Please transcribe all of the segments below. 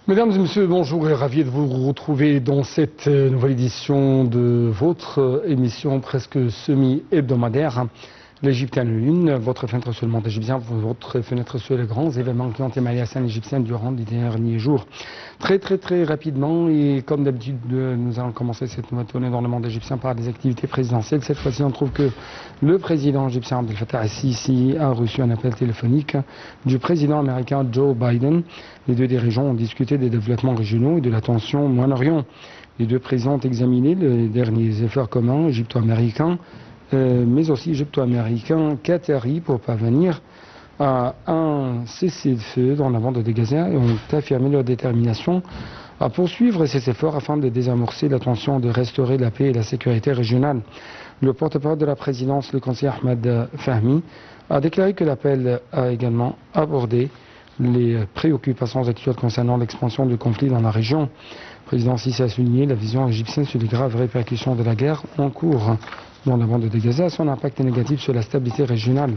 Mesdames et messieurs, bonjour et ravi de vous retrouver dans cette nouvelle édition de votre émission presque semi-hebdomadaire. L'Égyptien Lune, votre fenêtre sur le monde égyptien, votre fenêtre sur les grands événements qui ont émaillé la scène égyptienne durant les derniers jours. Très rapidement, et comme d'habitude, nous allons commencer cette nouvelle tournée dans le monde égyptien par des activités présidentielles. Cette fois-ci, on trouve que le président égyptien Abdel Fattah el-Sisi a reçu un appel téléphonique du président américain Joe Biden. Les deux dirigeants ont discuté des développements régionaux et de la tension au Moyen-Orient. Les deux présidents ont examiné les derniers efforts communs égypto-américains, mais aussi égypto-américains qataris pour parvenir à un cessez-le-feu dans la bande de Gaza et ont affirmé leur détermination à poursuivre ces efforts afin de désamorcer la tension et de restaurer la paix et la sécurité régionale. Le porte-parole de la présidence, le conseiller Ahmed Fahmy, a déclaré que l'appel a également abordé les préoccupations actuelles concernant l'expansion du conflit dans la région. Le président Sisi a souligné la vision égyptienne sur les graves répercussions de la guerre en cours dans la bande de Gaza, son impact négatif sur la stabilité régionale,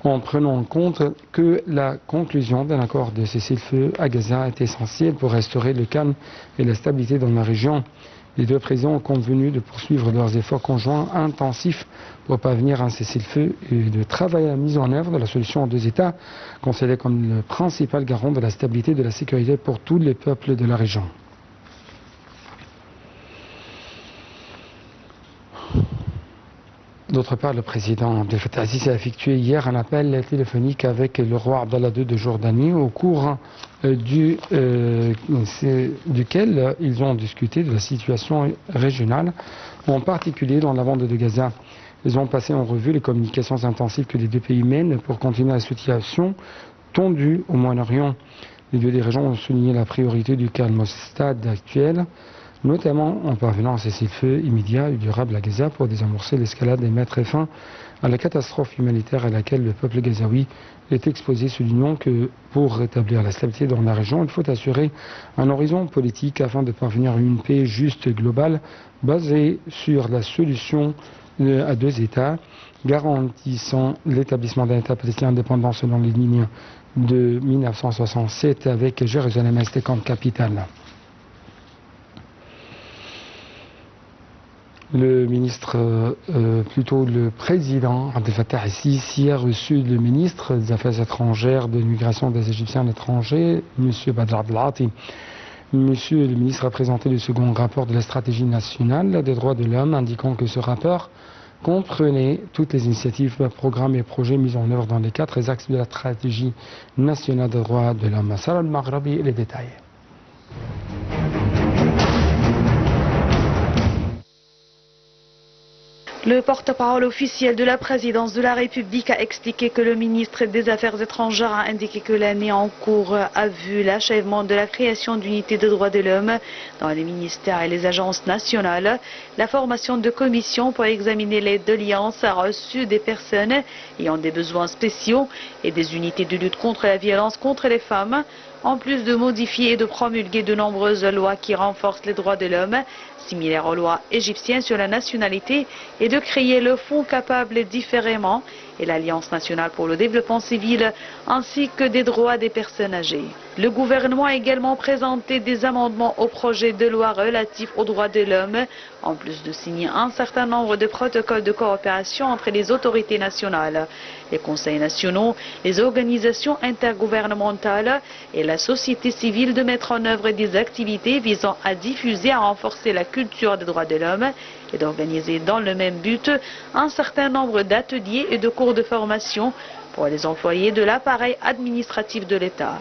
en prenant en compte que la conclusion d'un accord de cessez-le-feu à Gaza est essentielle pour restaurer le calme et la stabilité dans la région. Les deux présidents ont convenu de poursuivre leurs efforts conjoints intensifs pour parvenir à un cessez-le-feu et de travailler à la mise en œuvre de la solution en deux États, considérée comme le principal garant de la stabilité et de la sécurité pour tous les peuples de la région. D'autre part, le président Abdel Fattah el-Sisi a effectué hier un appel téléphonique avec le roi Abdallah II de Jordanie, au cours duquel ils ont discuté de la situation régionale, en particulier dans la bande de Gaza. Ils ont passé en revue les communications intensives que les deux pays mènent pour continuer la situation tendue au Moyen-Orient. Les deux dirigeants ont souligné la priorité du calme au stade actuel, notamment en parvenant à cesser le feu immédiat et durable à Gaza pour désamorcer l'escalade et mettre fin à la catastrophe humanitaire à laquelle le peuple gazaoui est exposé, soulignant que pour rétablir la stabilité dans la région, il faut assurer un horizon politique afin de parvenir à une paix juste et globale basée sur la solution à deux États, garantissant l'établissement d'un État palestinien indépendant selon les lignes de 1967 avec Jérusalem-Est comme capitale. Le président Abdel Fattah el-Sisi a reçu le ministre des Affaires étrangères, de l'immigration des Égyptiens à l'étranger, M. Badr Abdelati. Monsieur le ministre a présenté le second rapport de la stratégie nationale des droits de l'homme, indiquant que ce rapport comprenait toutes les initiatives, programmes et projets mis en œuvre dans les 4 axes de la stratégie nationale des droits de l'homme. Salah al-Maghrabi et les détails. Le porte-parole officiel de la présidence de la République a expliqué que le ministre des Affaires étrangères a indiqué que l'année en cours a vu l'achèvement de la création d'unités de droits de l'homme dans les ministères et les agences nationales, la formation de commissions pour examiner les doléances reçues des personnes ayant des besoins spéciaux et des unités de lutte contre la violence contre les femmes, en plus de modifier et de promulguer de nombreuses lois qui renforcent les droits de l'homme, similaires aux lois égyptiennes sur la nationalité, et de créer le Fonds capable différemment et l'Alliance nationale pour le développement civil, ainsi que des droits des personnes âgées. Le gouvernement a également présenté des amendements au projet de loi relatif aux droits de l'homme, en plus de signer un certain nombre de protocoles de coopération entre les autorités nationales, les conseils nationaux, les organisations intergouvernementales et la société civile de mettre en œuvre des activités visant à diffuser et à renforcer la culture des droits de l'homme et d'organiser dans le même but un certain nombre d'ateliers et de cours de formation pour les employés de l'appareil administratif de l'État.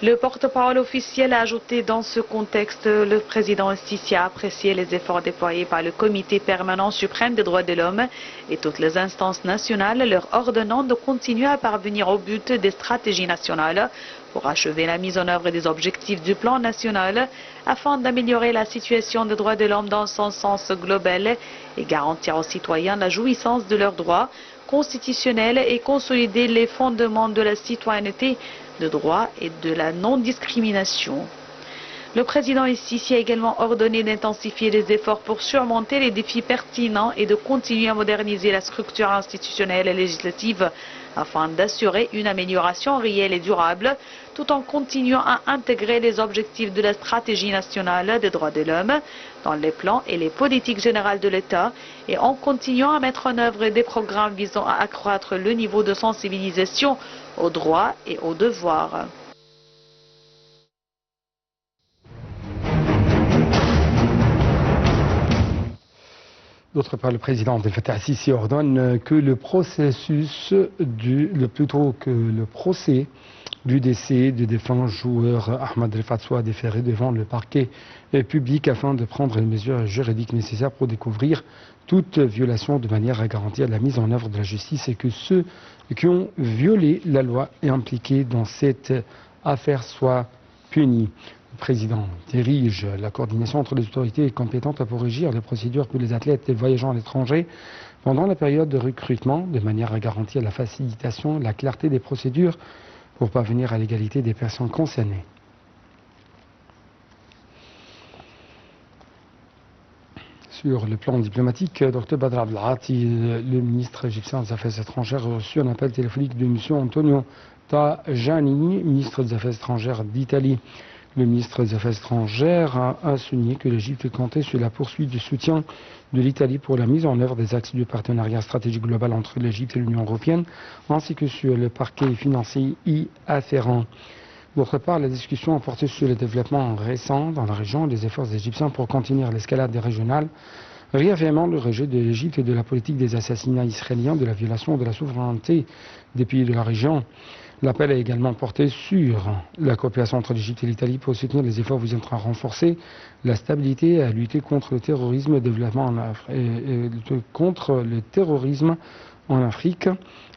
Le porte-parole officiel a ajouté dans ce contexte, le président el-Sisi a apprécié les efforts déployés par le Comité permanent suprême des droits de l'homme et toutes les instances nationales, leur ordonnant de continuer à parvenir au but des stratégies nationales pour achever la mise en œuvre des objectifs du plan national afin d'améliorer la situation des droits de l'homme dans son sens global et garantir aux citoyens la jouissance de leurs droits constitutionnels et consolider les fondements de la citoyenneté, de droit et de la non-discrimination. Le président Sisi a également ordonné d'intensifier les efforts pour surmonter les défis pertinents et de continuer à moderniser la structure institutionnelle et législative afin d'assurer une amélioration réelle et durable, tout en continuant à intégrer les objectifs de la stratégie nationale des droits de l'homme dans les plans et les politiques générales de l'État et en continuant à mettre en œuvre des programmes visant à accroître le niveau de sensibilisation aux droits et aux devoirs. D'autre part, le président Abdel Fattah Sisi ordonne que le procès du décès du défunt joueur Ahmed Rifat soit déféré devant le parquet public afin de prendre les mesures juridiques nécessaires pour découvrir toute violation de manière à garantir la mise en œuvre de la justice et que ceux qui ont violé la loi et impliqués dans cette affaire soient punis. Le président dirige la coordination entre les autorités compétentes pour régir les procédures pour les athlètes et voyageant à l'étranger pendant la période de recrutement, de manière à garantir la facilitation, la clarté des procédures pour parvenir à l'égalité des personnes concernées. Sur le plan diplomatique, Dr Badr Abdel Ati, le ministre égyptien des Affaires étrangères, a reçu un appel téléphonique de M. Antonio Tajani, ministre des Affaires étrangères d'Italie. Le ministre des Affaires étrangères a souligné que l'Égypte comptait sur la poursuite du soutien de l'Italie pour la mise en œuvre des axes du partenariat stratégique global entre l'Égypte et l'Union européenne, ainsi que sur le parquet financier y afférent. D'autre part, la discussion a porté sur les développements récents dans la région et les efforts égyptiens pour contenir l'escalade régionale, réaffirmant le rejet de l'Égypte et de la politique des assassinats israéliens, de la violation de la souveraineté des pays de la région. L'appel a également porté sur la coopération entre l'Égypte et l'Italie pour soutenir les efforts visant à renforcer la stabilité et à lutter contre le terrorisme en Afrique,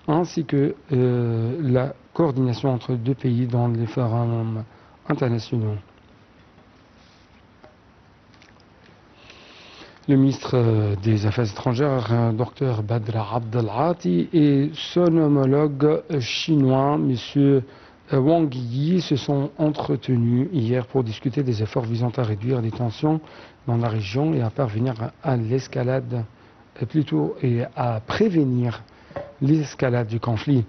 ainsi que la coordination entre deux pays dans les forums internationaux. Le ministre des Affaires étrangères, Dr Badr Abdel Ati, et son homologue chinois, M. Wang Yi, se sont entretenus hier pour discuter des efforts visant à réduire les tensions dans la région et à parvenir à l'escalade, et à prévenir l'escalade du conflit.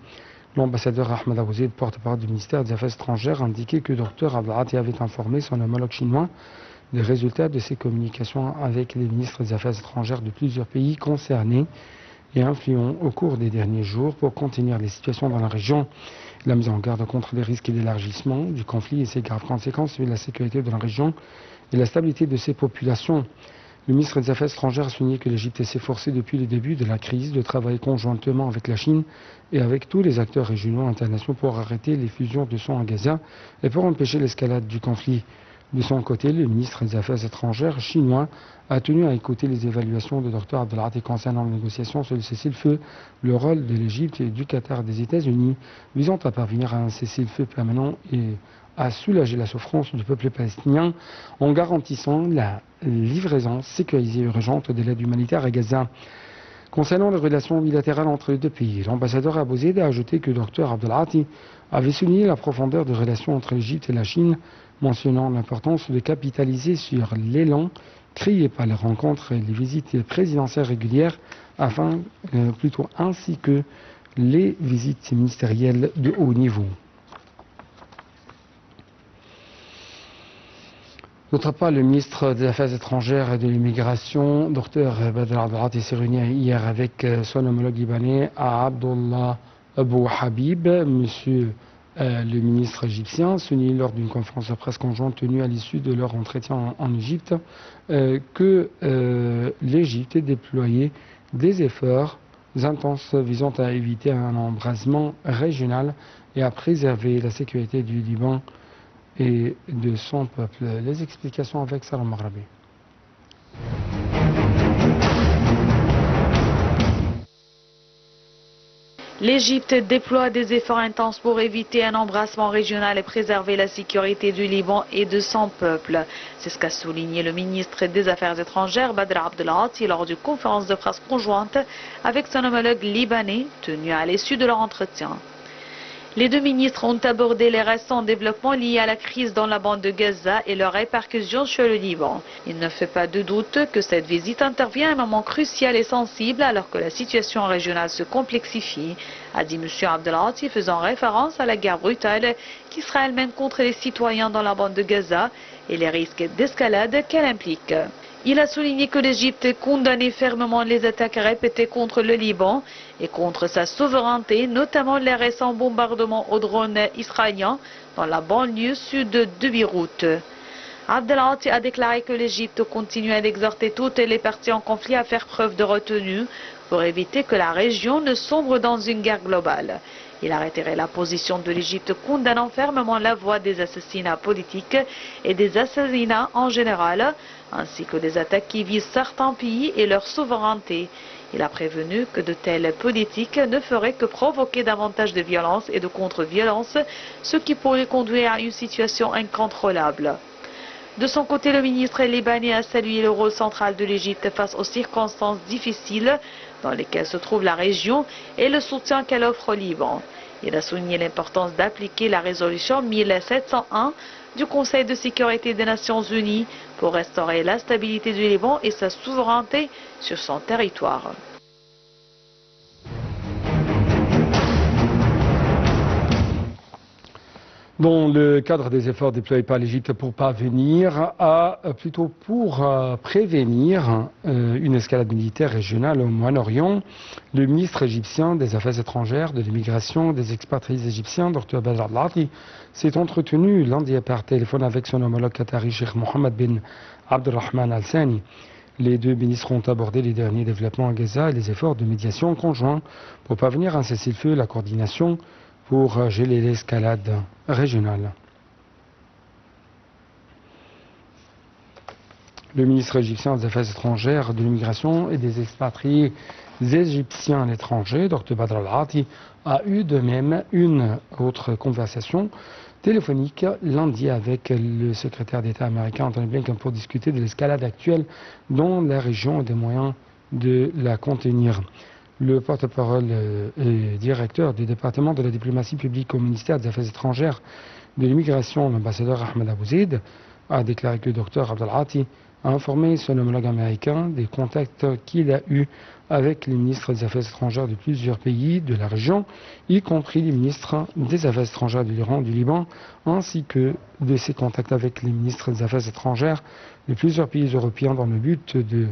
L'ambassadeur Ahmed Abouzid, porte-parole du ministère des Affaires étrangères, a indiqué que Dr Abdel Ati avait informé son homologue chinois des résultats de ses communications avec les ministres des Affaires étrangères de plusieurs pays concernés et influents au cours des derniers jours pour contenir les situations dans la région, la mise en garde contre les risques d'élargissement du conflit et ses graves conséquences sur la sécurité de la région et la stabilité de ses populations. Le ministre des Affaires étrangères a souligné que l'Égypte s'est efforcée depuis le début de la crise de travailler conjointement avec la Chine et avec tous les acteurs régionaux et internationaux pour arrêter les fusions de sang à Gaza et pour empêcher l'escalade du conflit. De son côté, le ministre des Affaires étrangères chinois a tenu à écouter les évaluations de Dr Abdel Ati concernant les négociations sur le cessez-le-feu, le rôle de l'Égypte et du Qatar des États-Unis visant à parvenir à un cessez-le-feu permanent et à soulager la souffrance du peuple palestinien en garantissant la livraison sécurisée et urgente de l'aide humanitaire à Gaza. Concernant les relations bilatérales entre les deux pays, l'ambassadeur Abouzid a ajouté que Dr Abdel Ati avait souligné la profondeur des relations entre l'Égypte et la Chine, mentionnant l'importance de capitaliser sur l'élan créé par les rencontres et les visites présidentielles régulières, ainsi que les visites ministérielles de haut niveau. D'autre part, le ministre des Affaires étrangères et de l'immigration, Dr Badr Abdel Ati, s'est réuni hier avec son homologue libanais Abdullah Abou Habib. Monsieur le ministre égyptien souligne lors d'une conférence de presse conjointe tenue à l'issue de leur entretien en Égypte que l'Égypte a déployé des efforts intenses visant à éviter un embrasement régional et à préserver la sécurité du Liban et de son peuple. Les explications avec Salam Maghrabi. L'Égypte déploie des efforts intenses pour éviter un embrasement régional et préserver la sécurité du Liban et de son peuple. C'est ce qu'a souligné le ministre des Affaires étrangères Badr Abdel Ati lors d'une conférence de presse conjointe avec son homologue libanais tenue à l'issue de leur entretien. Les deux ministres ont abordé les récents développements liés à la crise dans la bande de Gaza et leurs répercussions sur le Liban. Il ne fait pas de doute que cette visite intervient à un moment crucial et sensible alors que la situation régionale se complexifie, a dit M. Abdelhati, faisant référence à la guerre brutale qu'Israël mène contre les citoyens dans la bande de Gaza et les risques d'escalade qu'elle implique. Il a souligné que l'Égypte condamnait fermement les attaques répétées contre le Liban et contre sa souveraineté, notamment les récents bombardements aux drones israéliens dans la banlieue sud de Beyrouth. Abdelhati a déclaré que l'Égypte continuait d'exhorter toutes les parties en conflit à faire preuve de retenue pour éviter que la région ne sombre dans une guerre globale. Il a réitéré la position de l'Égypte condamnant fermement la voie des assassinats politiques et des assassinats en général, ainsi que des attaques qui visent certains pays et leur souveraineté. Il a prévenu que de telles politiques ne feraient que provoquer davantage de violence et de contre-violence, ce qui pourrait conduire à une situation incontrôlable. De son côté, le ministre libanais a salué le rôle central de l'Égypte face aux circonstances difficiles dans lesquelles se trouve la région et le soutien qu'elle offre au Liban. Il a souligné l'importance d'appliquer la résolution 1701 du Conseil de sécurité des Nations Unies pour restaurer la stabilité du Liban et sa souveraineté sur son territoire. Dans le cadre des efforts déployés par l'Égypte pour prévenir une escalade militaire régionale au Moyen-Orient, le ministre égyptien des Affaires étrangères, de l'immigration, des expatriés égyptiens, Dr Badr Al-Ati, s'est entretenu lundi par téléphone avec son homologue qatari, Cheikh Mohammed bin Abdulrahman Al-Thani. Les deux ministres ont abordé les derniers développements à Gaza et les efforts de médiation conjoints pour parvenir à un cessez-le-feu et la coordination pour geler l'escalade régionale. Le ministre égyptien des Affaires étrangères, de l'immigration et des expatriés égyptiens à l'étranger, Dr Badr Al-Ati, a eu de même une autre conversation téléphonique lundi avec le secrétaire d'État américain Anthony Blinken pour discuter de l'escalade actuelle dans la région et des moyens de la contenir. Le porte-parole et directeur du département de la diplomatie publique au ministère des Affaires étrangères de l'immigration, l'ambassadeur Ahmed Abouzeid, a déclaré que le Dr Abdelhati a informé son homologue américain des contacts qu'il a eus avec les ministres des Affaires étrangères de plusieurs pays de la région, y compris les ministres des Affaires étrangères de l'Iran, du Liban, ainsi que de ses contacts avec les ministres des Affaires étrangères de plusieurs pays européens dans le but de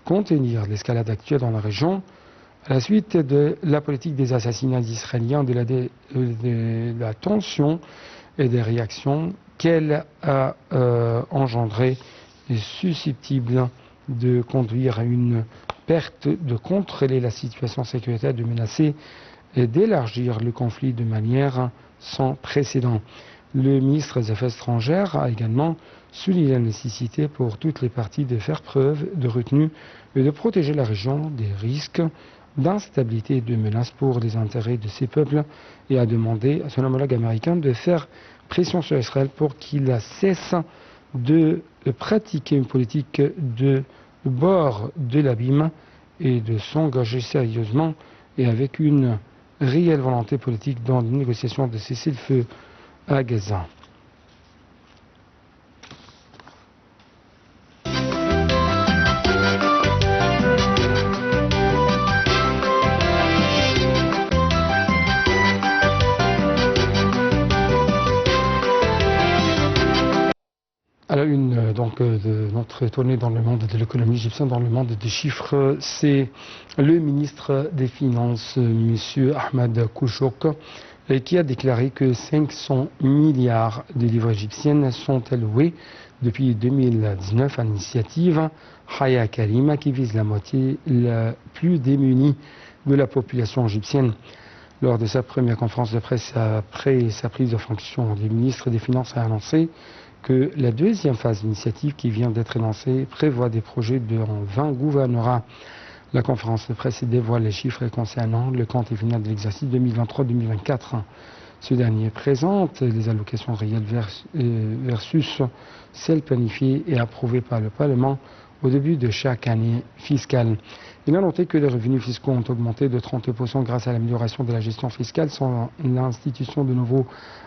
contenir l'escalade actuelle dans la région. À la suite de la politique des assassinats israéliens, de la tension et des réactions qu'elle a engendrées est susceptible de conduire à une perte de contrôler la situation sécuritaire, de menacer et d'élargir le conflit de manière sans précédent. Le ministre des Affaires étrangères a également souligné la nécessité pour toutes les parties de faire preuve de retenue et de protéger la région des risques d'instabilité et de menaces pour les intérêts de ces peuples et a demandé à son homologue américain de faire pression sur Israël pour qu'il cesse de pratiquer une politique de bord de l'abîme et de s'engager sérieusement et avec une réelle volonté politique dans les négociations de cessez-le-feu à Gaza. À la une de notre tournée dans le monde de l'économie égyptienne, dans le monde des chiffres, c'est le ministre des Finances, M. Ahmed Kouchouk, qui a déclaré que 500 milliards de livres égyptiennes sont alloués depuis 2019 à l'initiative Haya Karima qui vise la moitié la plus démunie de la population égyptienne. Lors de sa première conférence de presse après sa prise de fonction, le ministre des Finances a annoncé que la deuxième phase d'initiative qui vient d'être lancée prévoit des projets de 20 gouvernorats. La conférence de presse dévoile les chiffres concernant le compte final de l'exercice 2023-2024. Ce dernier présente les allocations réelles versus celles planifiées et approuvées par le Parlement au début de chaque année fiscale. Il a noté que les revenus fiscaux ont augmenté de 30% grâce à l'amélioration de la gestion fiscale sans l'institution de nouveaux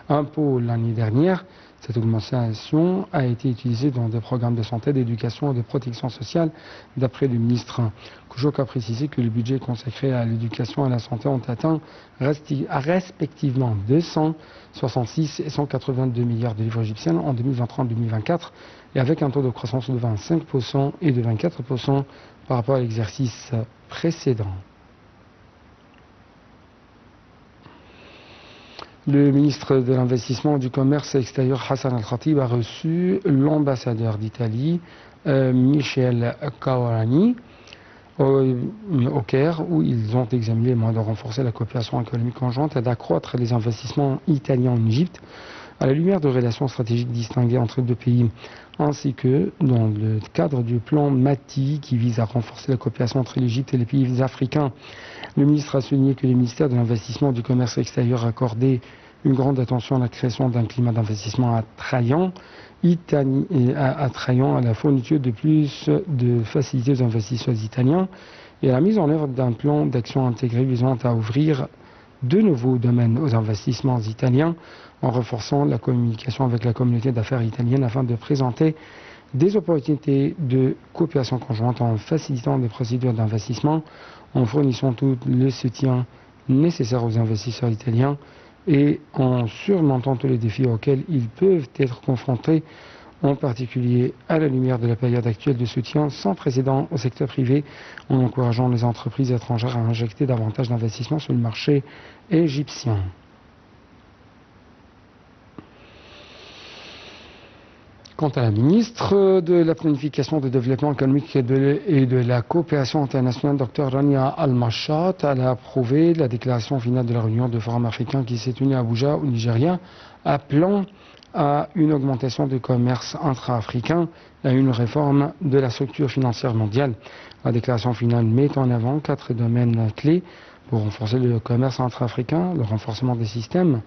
impôts l'année dernière. Cette augmentation a été utilisée dans des programmes de santé, d'éducation et de protection sociale. D'après le ministre Koujouk a précisé que le budget consacré à l'éducation et à la santé ont atteint respectivement 266 et 182 milliards de livres égyptiens en 2023-2024 et avec un taux de croissance de 25% et de 24% par rapport à l'exercice précédent. Le ministre de l'Investissement et du Commerce extérieur Hassan Al-Khatib a reçu l'ambassadeur d'Italie Michel Caorani au Caire où ils ont examiné les moyens de renforcer la coopération économique conjointe et d'accroître les investissements italiens en Égypte à la lumière de relations stratégiques distinguées entre les deux pays, ainsi que dans le cadre du plan MATI qui vise à renforcer la coopération entre l'Égypte et les pays africains. Le ministre a souligné que le ministère de l'Investissement et du Commerce extérieur a accordé une grande attention à la création d'un climat d'investissement attrayant à la fourniture de plus de facilités aux investisseurs italiens et à la mise en œuvre d'un plan d'action intégré visant à ouvrir de nouveaux domaines aux investissements italiens en renforçant la communication avec la communauté d'affaires italienne afin de présenter des opportunités de coopération conjointe en facilitant des procédures d'investissement, en fournissant tout le soutien nécessaire aux investisseurs italiens et en surmontant tous les défis auxquels ils peuvent être confrontés, en particulier à la lumière de la période actuelle de soutien sans précédent au secteur privé, en encourageant les entreprises étrangères à injecter davantage d'investissements sur le marché égyptien. Quant à la ministre de la Planification, du Développement économique et de la coopération internationale, Dr Rania Al-Mashat, elle a approuvé la déclaration finale de la réunion du Forum africain qui s'est tenue à Abuja, au Nigeria, appelant à une augmentation du commerce intra-africain et à une réforme de la structure financière mondiale. La déclaration finale met en avant 4 domaines clés pour renforcer le commerce intra-africain, le renforcement des systèmes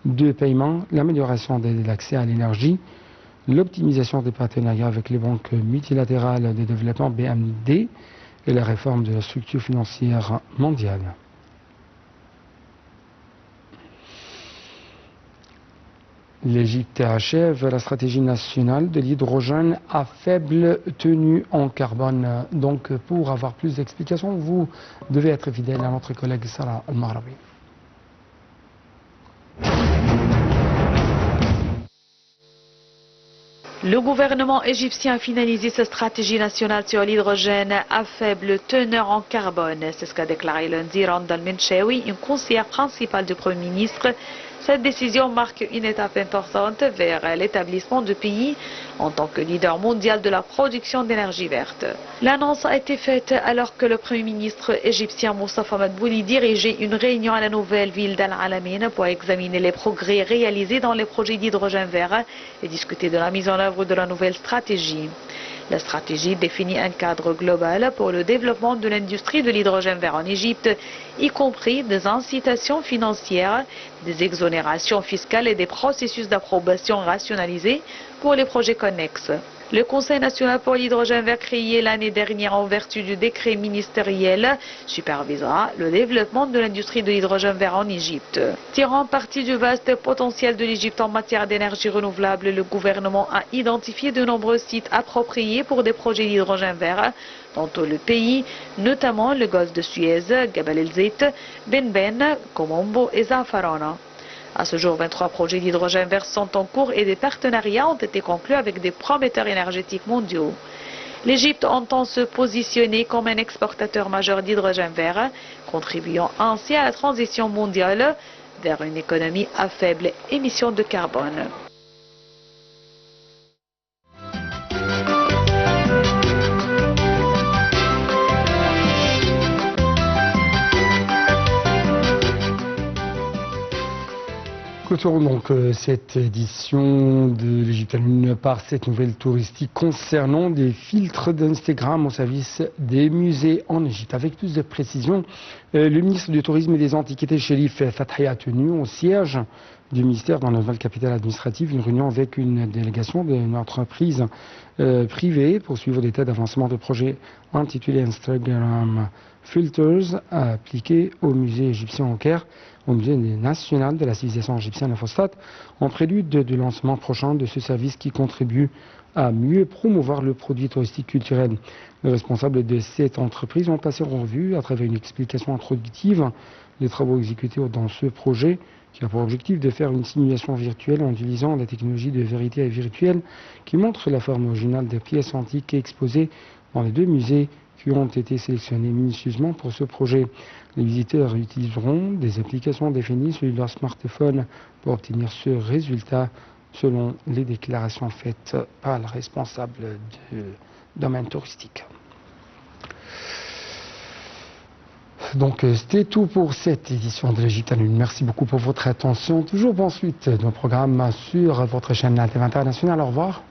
de paiement, l'amélioration de l'accès à l'énergie, l'optimisation des partenariats avec les banques multilatérales de développement BMD et la réforme de la structure financière mondiale. L'Égypte achève la stratégie nationale de l'hydrogène à faible tenue en carbone. Donc pour avoir plus d'explications, vous devez être fidèle à notre collègue Sarah Al-Mahrabi. Le gouvernement égyptien a finalisé sa stratégie nationale sur l'hydrogène à faible teneur en carbone. C'est ce qu'a déclaré lundi Randa Al-Menchawi, une conseillère principale du Premier ministre. Cette décision marque une étape importante vers l'établissement du pays en tant que leader mondial de la production d'énergie verte. L'annonce a été faite alors que le Premier ministre égyptien Moustapha Madbouli dirigeait une réunion à la nouvelle ville d'Al-Alamein pour examiner les progrès réalisés dans les projets d'hydrogène vert et discuter de la mise en œuvre de la nouvelle stratégie. La stratégie définit un cadre global pour le développement de l'industrie de l'hydrogène vert en Égypte, y compris des incitations financières, des exonérations fiscales et des processus d'approbation rationalisés pour les projets connexes. Le Conseil national pour l'hydrogène vert créé l'année dernière en vertu du décret ministériel supervisera le développement de l'industrie de l'hydrogène vert en Égypte. Tirant parti du vaste potentiel de l'Égypte en matière d'énergie renouvelable, le gouvernement a identifié de nombreux sites appropriés pour des projets d'hydrogène vert dans tout le pays, notamment le golfe de Suez, Gabal el-Zeit, Ben, Komombo et Zafarana. À ce jour, 23 projets d'hydrogène vert sont en cours et des partenariats ont été conclus avec des prometteurs énergétiques mondiaux. L'Égypte entend se positionner comme un exportateur majeur d'hydrogène vert, contribuant ainsi à la transition mondiale vers une économie à faible émission de carbone. Clôturons donc cette édition de l'Égypte par cette nouvelle touristique concernant des filtres d'Instagram au service des musées en Égypte. Avec plus de précision, le ministre du Tourisme et des Antiquités, Chérif Fathi, a tenu au siège du ministère dans la nouvelle capitale administrative, une réunion avec une délégation d'une entreprise privée pour suivre l'état d'avancement de projet intitulé Instagram Filters appliqué au musée égyptien au Caire, au musée national de la civilisation égyptienne, le phosphate, en prélude du lancement prochain de ce service qui contribue à mieux promouvoir le produit touristique culturel. Les responsables de cette entreprise ont passé en revue, à travers une explication introductive, les travaux exécutés dans ce projet, qui a pour objectif de faire une simulation virtuelle en utilisant la technologie de vérité virtuelle qui montre la forme originale des pièces antiques exposées dans les deux musées qui ont été sélectionnés minutieusement pour ce projet. Les visiteurs utiliseront des applications définies sur leur smartphone pour obtenir ce résultat, selon les déclarations faites par le responsable du domaine touristique. Donc c'était tout pour cette édition de l'Égypte à la Une. Merci beaucoup pour votre attention. Toujours pour suite de nos programmes sur votre chaîne Alternative Internationale. Au revoir.